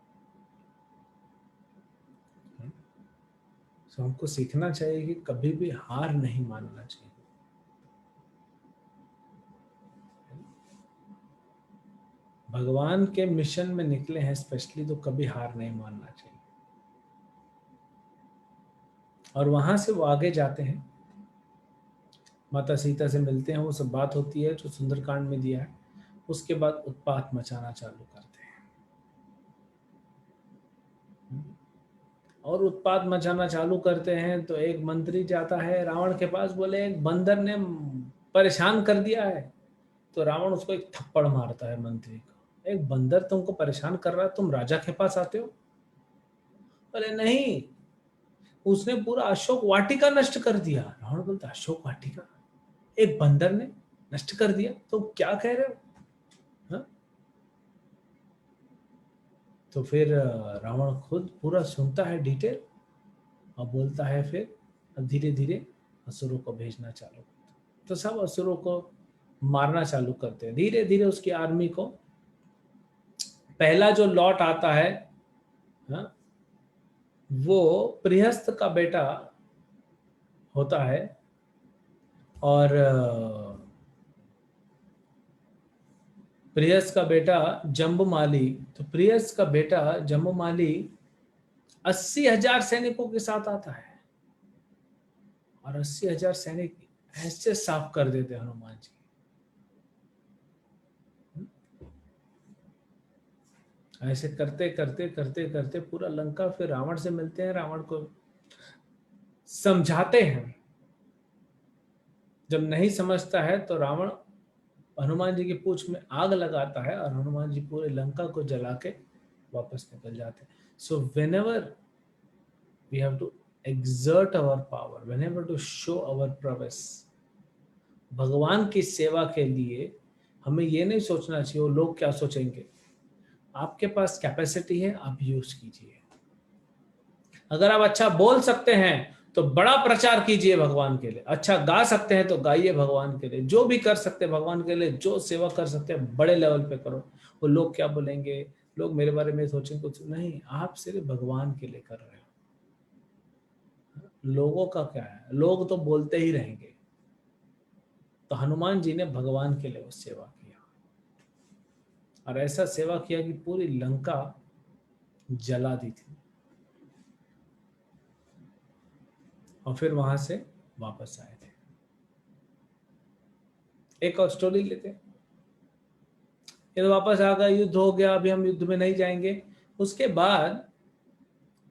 तो हमको सीखना चाहिए कि कभी भी हार नहीं मानना चाहिए। भगवान के मिशन में निकले हैं स्पेशली, तो कभी हार नहीं मानना चाहिए। और वहां से वो आगे जाते हैं, माता सीता से मिलते हैं, वो सब बात होती है जो सुंदरकांड में दिया है। उसके बाद उत्पात मचाना चालू करते हैं और उत्पात मचाना चालू करते हैं। तो एक मंत्री जाता है रावण के पास, बोले एक बंदर ने परेशान कर दिया है। तो रावण उसको एक थप्पड़ मारता है मंत्री को, एक बंदर तुमको परेशान कर रहा है, तुम राजा के पास आते हो। बोले नहीं, उसने पूरा अशोक वाटिका नष्ट कर दिया। रावण बोलता अशोक वाटिका एक बंदर ने नष्ट कर दिया, तो क्या कह रहे हो? हाँ? तो फिर रावण खुद पूरा सुनता है डिटेल और बोलता है, फिर धीरे धीरे असुरों को भेजना चालू करता है। तो सब असुरों को मारना चालू करते हैं धीरे धीरे उसकी आर्मी को। पहला जो लॉट आता है, हाँ, वो बृहस्पति का बेटा होता है। और बृहस्पति का बेटा जम्बुमाली। तो बृहस्पति का बेटा जम्बुमाली 80,000 सैनिकों के साथ आता है और 80,000 सैनिक ऐसे साफ कर देते हनुमान जी। ऐसे करते करते करते करते पूरा लंका, फिर रावण से मिलते हैं, रावण को समझाते हैं। जब नहीं समझता है तो रावण हनुमान जी की पूंछ में आग लगाता है और हनुमान जी पूरे लंका को जला के वापस निकल जाते हैं। सो whenever we have to exert our power, whenever to show our prowess, भगवान की सेवा के लिए हमें ये नहीं सोचना चाहिए वो लोग क्या सोचेंगे। आपके पास कैपेसिटी है, आप यूज कीजिए। अगर आप अच्छा बोल सकते हैं तो बड़ा प्रचार कीजिए भगवान के लिए, अच्छा गा सकते हैं तो गाइए भगवान के लिए, जो भी कर सकते हैं भगवान के लिए, जो सेवा कर सकते हैं बड़े लेवल पे करो। वो लोग क्या बोलेंगे, लोग मेरे बारे में सोचेंगे, कुछ नहीं, आप सिर्फ भगवान के लिए कर रहे हो। लोगों का क्या है, लोग तो बोलते ही रहेंगे। तो हनुमान जी ने भगवान के लिए वो सेवा किया और ऐसा सेवा किया कि पूरी लंका जला दी थी और फिर वहां से वापस आए थे। एक और स्टोरी लेते हैं। ये तो वापस आ गया, युद्ध हो गया, अभी हम युद्ध में नहीं जाएंगे। उसके बाद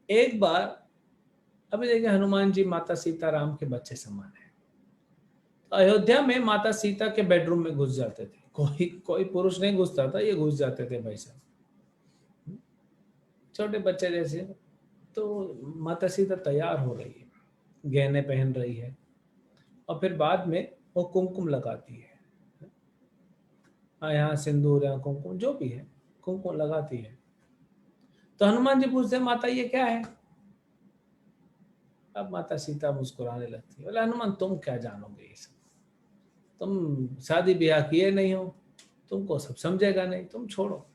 एक बार, अभी देखिए, हनुमान जी माता सीताराम के बच्चे समान है। तो अयोध्या में माता सीता के बेडरूम में घुस जाते थे, कोई कोई पुरुष नहीं घुसता था, ये घुस जाते थे भाई साहब, छोटे बच्चे जैसे। तो माता सीता तैयार हो रही है, गहने पहन रही है, और फिर बाद में वो कुमकुम लगाती है। यहाँ सिंदूर या कुमकुम जो भी है, कुमकुम लगाती है। तो हनुमान जी पूछते हैं, माता ये क्या है? अब माता सीता मुस्कुराने लगती है, बोले हनुमान तुम क्या जानोगे ये सब, तुम शादी ब्याह किए नहीं हो, तुमको सब समझेगा नहीं, तुम छोड़ो।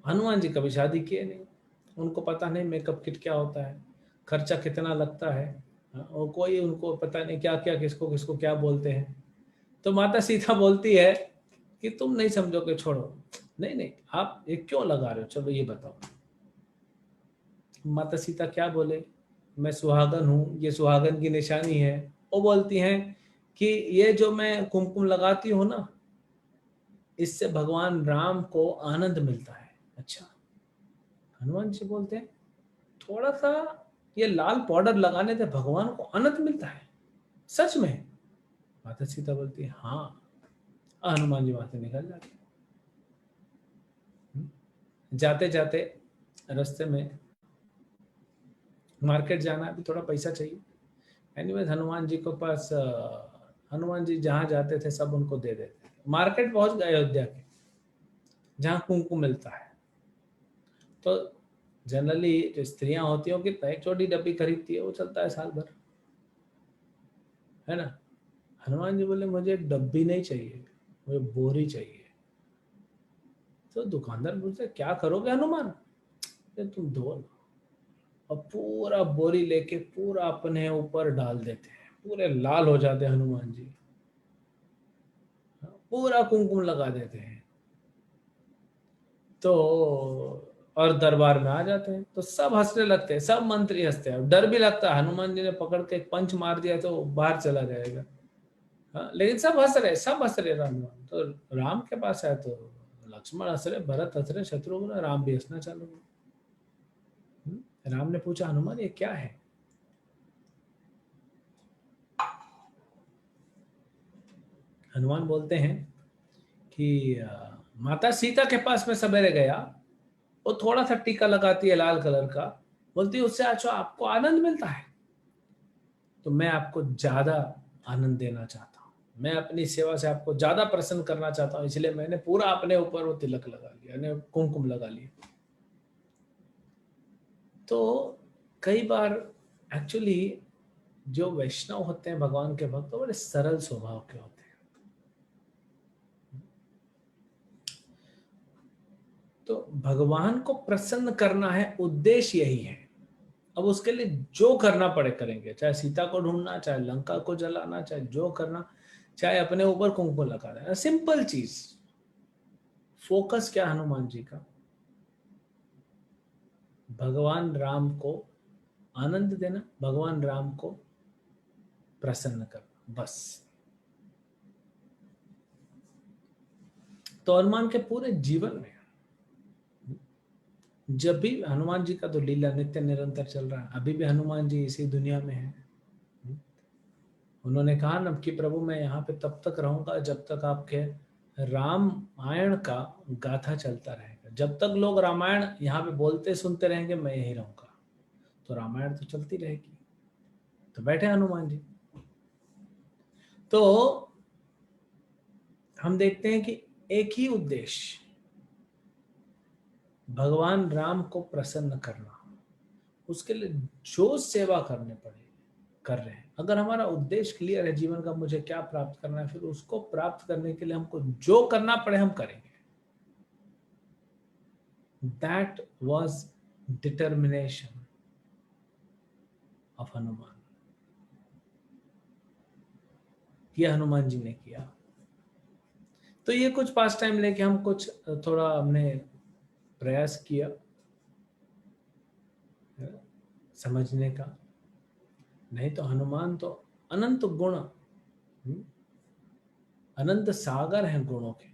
हनुमान जी कभी शादी किए नहीं, उनको पता नहीं मेकअप किट क्या होता है, खर्चा कितना लगता है, और कोई उनको पता नहीं क्या क्या किसको किसको क्या बोलते हैं। तो माता सीता बोलती है कि तुम नहीं समझोगे, छोड़ो। नहीं नहीं, आप ये क्यों लगा रहे हो, चलो ये बताओ। माता सीता क्या बोले, मैं सुहागन हूँ, ये सुहागन की निशानी है। वो बोलती हैं कि ये जो मैं कुमकुम लगाती हूँ ना, इससे भगवान राम को आनंद मिलता है। अच्छा। हनुमान जी बोलते हैं, थोड़ा सा ये लाल पाउडर लगाने से भगवान को आनंद मिलता है, सच में? माता सीता बोलती है हाँ। हनुमान जी वहां से निकल जाते हैं। जाते जाते रास्ते में मार्केट जाना है, अभी थोड़ा पैसा चाहिए। एनीवेज हनुमान जी के पास हनुमान जी जहाँ जाते थे सब उनको दे देते थे। मार्केट पहुंच गए अयोध्या के, जहाँ कुमकुम मिलता है। तो जनरली जो स्त्रियां होती हैं, कितना एक छोटी डब्बी खरीदती है, वो चलता है साल भर, है ना। हनुमान जी बोले मुझे एक डब्बी नहीं चाहिए, मुझे बोरी चाहिए। तो दुकानदार बोलते क्या करोगे हनुमान? ये तुम धो लो। और पूरा बोरी लेके पूरा अपने ऊपर डाल देते हैं, पूरे लाल हो जाते हैं हनुमान जी, पूरा कुमकुम लगा देते हैं। तो और दरबार में आ जाते हैं, तो सब हंसने लगते हैं, सब मंत्री हंसते हैं। डर भी लगता है, हनुमान जी ने पकड़ के एक पंच मार दिया तो बाहर चला जाएगा। हाँ, लेकिन सब हंस रहे, सब हंस रहे। राम तो राम के पास है तो लक्ष्मण हंस रहे, भरत हंस रहे, शत्रुघ्न, राम भी हंसना चालू हुआ। राम ने पूछा हनुमान ये क्या है? हनुमान बोलते हैं कि माता सीता के पास में सवेरे गया, वो थोड़ा सा टीका लगाती है लाल कलर का, बोलती है उससे अच्छा आपको आनंद मिलता है, तो मैं आपको ज्यादा आनंद देना चाहता हूँ, मैं अपनी सेवा से आपको ज्यादा प्रसन्न करना चाहता हूँ, इसलिए मैंने पूरा अपने ऊपर वो तिलक लगा लिया, यानी कुमकुम लगा लिया। तो कई बार एक्चुअली जो वैष्णव होते हैं, भगवान के भक्त, वो बड़े सरल स्वभाव के होते हैं। तो भगवान को प्रसन्न करना है, उद्देश्य यही है। अब उसके लिए जो करना पड़े करेंगे, चाहे सीता को ढूंढना, चाहे लंका को जलाना, चाहे जो करना, चाहे अपने ऊपर कुमकुम लगाना, सिंपल चीज। फोकस क्या हनुमान जी का? भगवान राम को आनंद देना, भगवान राम को प्रसन्न करना, बस। तो हनुमान के पूरे जीवन में जब भी हनुमान जी का तो लीला नित्य निरंतर चल रहा है, अभी भी हनुमान जी इसी दुनिया में है। उन्होंने कहा ना कि प्रभु मैं यहाँ पे तब तक रहूंगा जब तक आपके रामायण का गाथा चलता रहेगा, जब तक लोग रामायण यहाँ पे बोलते सुनते रहेंगे मैं यही रहूंगा। तो रामायण तो चलती रहेगी। तो बैठे हनुमान जी। तो हम देखते हैं कि एक ही उद्देश्य, भगवान राम को प्रसन्न करना, उसके लिए जो सेवा करने पड़े कर रहे हैं। अगर हमारा उद्देश्य क्लियर है जीवन का, मुझे क्या प्राप्त करना है, फिर उसको प्राप्त करने के लिए हमको जो करना पड़े हम करेंगे। That was determination of Hanuman. ये हनुमान जी ने किया। तो ये कुछ पास टाइम लेके हम कुछ थोड़ा हमने प्रयास किया समझने का। नहीं तो हनुमान तो अनंत गुण, अनंत सागर हैं गुणों के।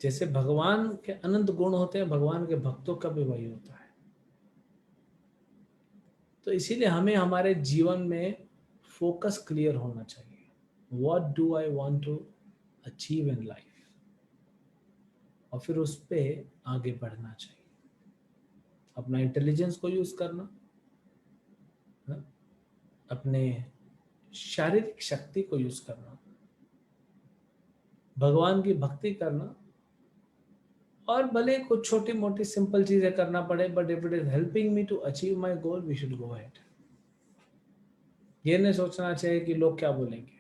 जैसे भगवान के अनंत गुण होते हैं, भगवान के भक्तों का भी वही होता है। तो इसीलिए हमें हमारे जीवन में फोकस क्लियर होना चाहिए। What do I want to achieve in life, और फिर उस पे आगे बढ़ना चाहिए। अपना इंटेलिजेंस को यूज करना, अपने शारीरिक शक्ति को यूज करना, भगवान की भक्ति करना, और भले कुछ छोटी मोटी सिंपल चीजें करना पड़े, but if it is helping me to achieve my goal, we should go ahead. ये नहीं सोचना चाहिए कि लोग क्या बोलेंगे।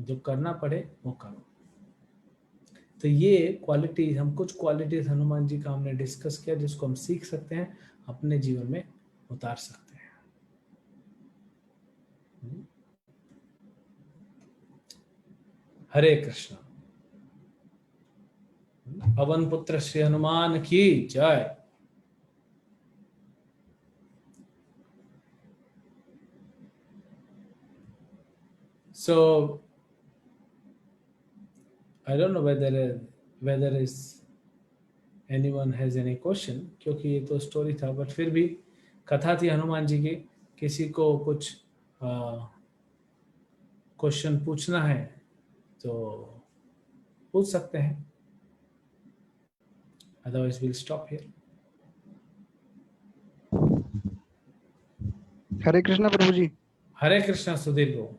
जो करना पड़े वो करो। तो ये क्वालिटीज, हम कुछ क्वालिटीज हनुमान जी का हमने डिस्कस किया, जिसको हम सीख सकते हैं, अपने जीवन में उतार सकते हैं। हरे कृष्ण। पवन पुत्र श्री हनुमान की जय। So I don't know whether is anyone has any question, क्योंकि ये तो स्टोरी था, बट फिर भी कथा थी हनुमान जी की। किसी को कुछ क्वेश्चन पूछना है तो पूछ सकते हैं, अदरवाइज विल स्टॉप हियर। हरे कृष्णा प्रभु जी। हरे कृष्णा सुधीर को।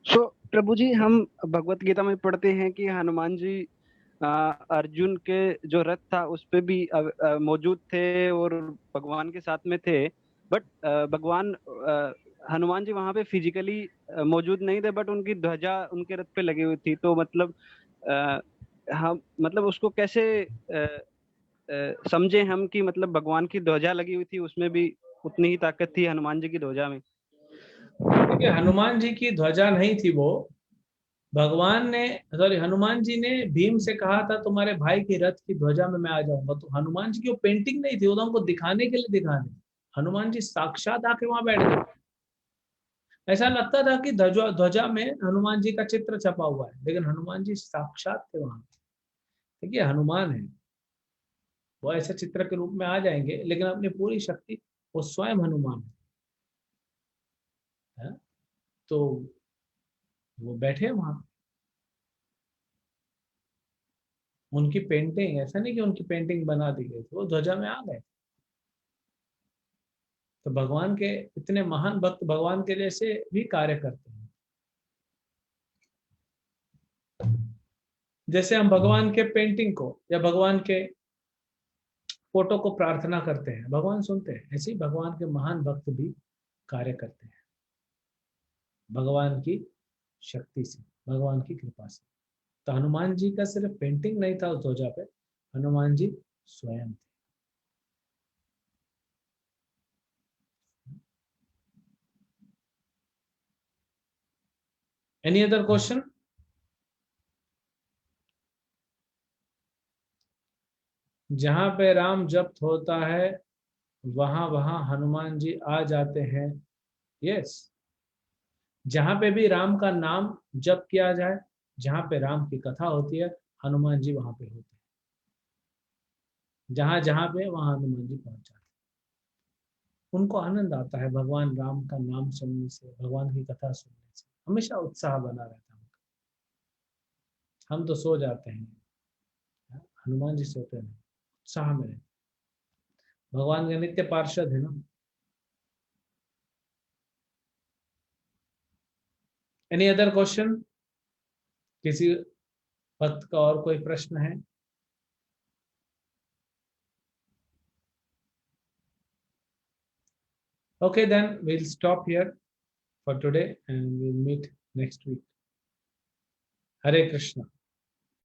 सो प्रभु जी, हम भगवत गीता में पढ़ते हैं कि हनुमान जी अर्जुन के जो रथ था उस पे भी मौजूद थे और भगवान के साथ में थे। बट भगवान हनुमान जी वहां पे फिजिकली मौजूद नहीं थे, बट उनकी ध्वजा उनके रथ पे लगी हुई थी। तो मतलब हम मतलब उसको कैसे समझे हम कि मतलब भगवान की ध्वजा लगी हुई थी, उसमें भी उतनी ही ताकत थी हनुमान जी की ध्वजा में। देखिए, हनुमान जी की ध्वजा नहीं थी वो। भगवान ने, सॉरी, हनुमान जी ने भीम से कहा था तुम्हारे भाई की रथ की ध्वजा में मैं आ जाऊंगा। तो हनुमान जी की वो पेंटिंग नहीं थी, वो तो हमको दिखाने के लिए दिखाने। हनुमान जी साक्षात आके वहां बैठ गए। ऐसा लगता था कि ध्वजा ध्वजा में हनुमान जी का चित्र छपा हुआ है, लेकिन हनुमान जी साक्षात थे वहां। देखिए, हनुमान है, वो ऐसे चित्र के रूप में आ जाएंगे, लेकिन अपनी पूरी शक्ति, वो स्वयं हनुमान है। तो वो बैठे वहां। उनकी पेंटिंग, ऐसा नहीं कि उनकी पेंटिंग बना दी गई थी, वो ध्वजा में आ गए। तो भगवान के इतने महान भक्त भगवान के जैसे भी कार्य करते हैं। जैसे हम भगवान के पेंटिंग को या भगवान के फोटो को प्रार्थना करते हैं, भगवान सुनते हैं, ऐसे ही भगवान के महान भक्त भी कार्य करते हैं भगवान की शक्ति से, भगवान की कृपा से। तो हनुमान जी का सिर्फ पेंटिंग नहीं था उस ध्वजा पे, हनुमान जी स्वयं थे। Any other question? जहां पे राम जप्त होता है, वहां वहां हनुमान जी आ जाते हैं। यस, जहां पे भी राम का नाम जप किया जाए, जहां पे राम की कथा होती है, हनुमान जी वहां पे होते हैं। जहां जहां पे वहां हनुमान जी पहुंच जाते हैं। उनको आनंद आता है भगवान राम का नाम सुनने से, भगवान की कथा सुनने से। हमेशा उत्साह बना रहता है उनका। हम तो सो जाते हैं, हनुमान जी सोते नहीं, उत्साह में रहते। भगवान के नित्य पार्षद है ना। Any other question? किसी भक्त का और कोई प्रश्न है? Okay, then we'll stop here for today and we'll meet next week. Hare Krishna.